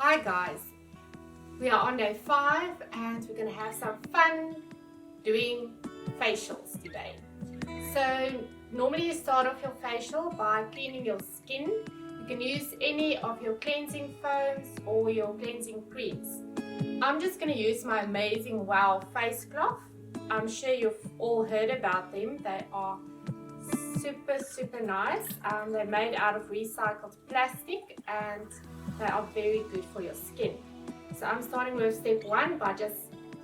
Hi guys, we are on day 5 and we're going to have some fun doing facials today. So normally you start off your facial by cleaning your skin. You can use any of your cleansing foams or your cleansing creams. I'm just going to use my amazing Wow face cloth. I'm sure you've all heard about them. They are super nice. They're made out of recycled plastic and they are very good for your skin. So I'm starting with step 1 by just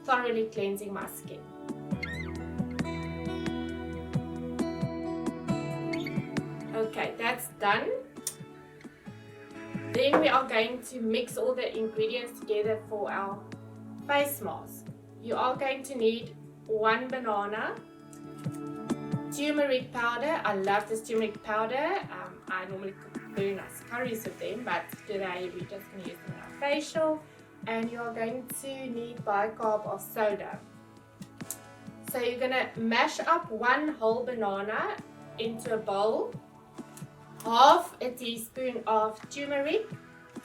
thoroughly cleansing my skin. Okay, that's done. Then we are going to mix all the ingredients together for our face mask. You are going to need 1 banana, turmeric powder. I love this turmeric powder. I normally cook very nice curries with them, but today we're just going to use them in our facial. And you're going to need bicarb of soda. So you're going to mash up 1 whole banana into a bowl, half a teaspoon of turmeric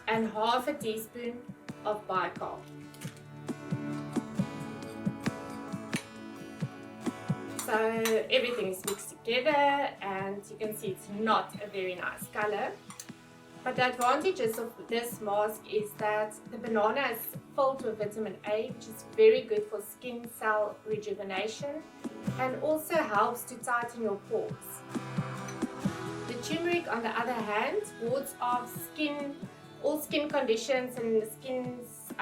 and half a teaspoon of bicarb. So everything is mixed together and you can see it's not a very nice color. But the advantages of this mask is that the banana is filled with vitamin A, which is very good for skin cell rejuvenation and also helps to tighten your pores. The turmeric, on the other hand, wards off all skin conditions and the skin's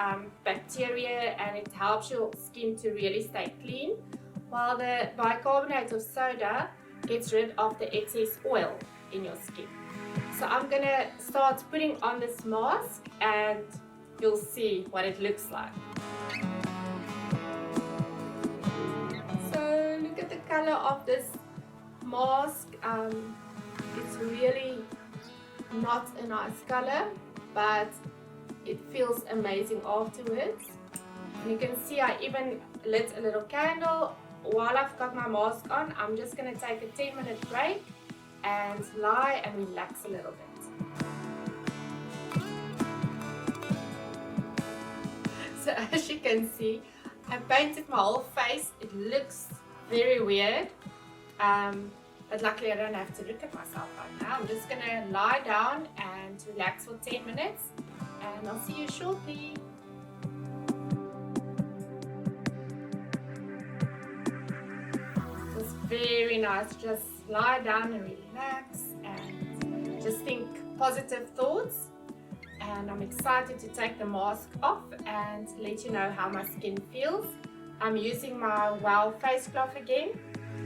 bacteria, and it helps your skin to really stay clean, while the bicarbonate of soda gets rid of the excess oil in your skin. So I'm going to start putting on this mask and you'll see what it looks like. So look at the color of this mask. It's really not a nice color, but it feels amazing afterwards. And you can see I even lit a little candle. While I've got my mask on, I'm just going to take a 10-minute break and lie and relax a little bit. So as you can see, I painted my whole face. It looks very weird, but luckily I don't have to look at myself right now. I'm just going to lie down and relax for 10 minutes and I'll see you shortly. It was very nice. Just lie down and relax and just think positive thoughts. And I'm excited to take the mask off and let you know how my skin feels. I'm using my Wow face cloth again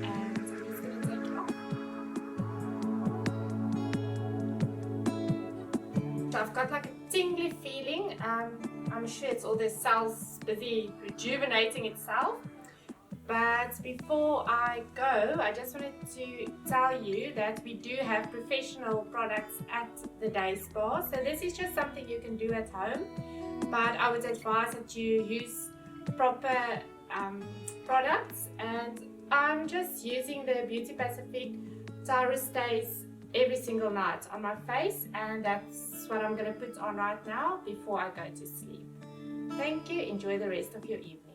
and I'm just going to take it off. So I've got like a tingly feeling. I'm sure it's all the cells busy rejuvenating itself. But before I go, I just wanted to tell you that we do have professional products at the day spa. So this is just something you can do at home, but I would advise that you use proper products. And I'm just using the Beauty Pacific Tyra Stays every single night on my face, and that's what I'm going to put on right now before I go to sleep. Thank you. Enjoy the rest of your evening.